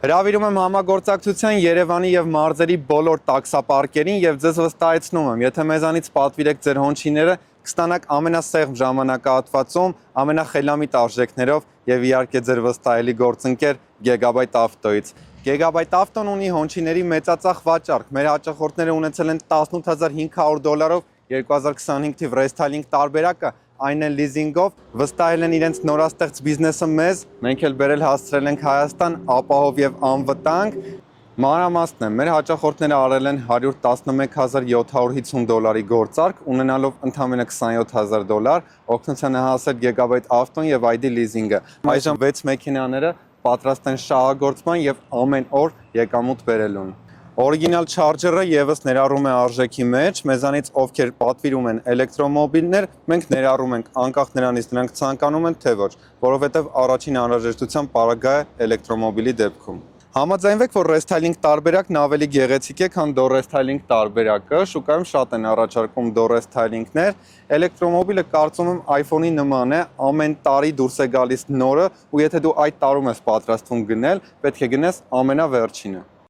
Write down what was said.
Հրավիրում եմ համագործակցության Երևանի եւ մարզերի բոլոր տաքսապարկերին եւ ձեզ վստահեցնում եմ, եթե մեզանից պատվիրեք ձեր հոնչիները, կստանաք ամենասեղմ ժամանակահատվածում, ամենախելամիտ արժեքներով եւ իհարկե ձեր վստահելի գործընկեր Gigabyte Auto-ից։ Gigabyte Auto-ն ունի հոնչիների մեծածախ վաճառք։ Մեր հաճախորդները ունեցել են $18500-ով 2025 թիվ ռեսթայլինգ տարբերակը, այն էլ լիզինգով, վստահել են իրենց նորաստեղծ բիզնեսը մեզ, մենք էլ բերել հասցրել ենք Հայաստան ապահով եւ անվտանգ։ Մանրամասն է, մեր հաճախորդները արել են $111750 գործարք, ունենալով ընդամենը $27000, օգնության է հասել Gigabyte Auto-ն եւ ID լիզինգը։ Այժմ 6 մեքենաները պատրաստ են շահագործման եւ ամեն օր եկամուտ բերելուն։ Օրիգինալ չարջերը եւս ներառում է արժեքի մեջ, մեզանից ովքեր պատվիրում են էլեկտրոմոբիլներ, մենք ներառում ենք անկախ նրանից նրանք ցանկանում են թե ոչ, որովհետեւ առաջին անհրաժեշտության պարագա է էլեկտրոմոբիլի դեպքում։ Համաձայնվեք, որ ռեսթայլինգ տարբերակն ավելի գեղեցիկ է, քան դո ռեսթայլինգ տարբերակը, շուկայում շատ են առաջարկում դո ռեսթայլինգներ, էլեկտրոմոբիլը կարծում եմ iPhone-ի նման է, ամեն տարի դուրս է գալիս նորը, ու եթե դու այդ տարում ես պատրաստվում գնել, պետք է գնես ամենավերջինը։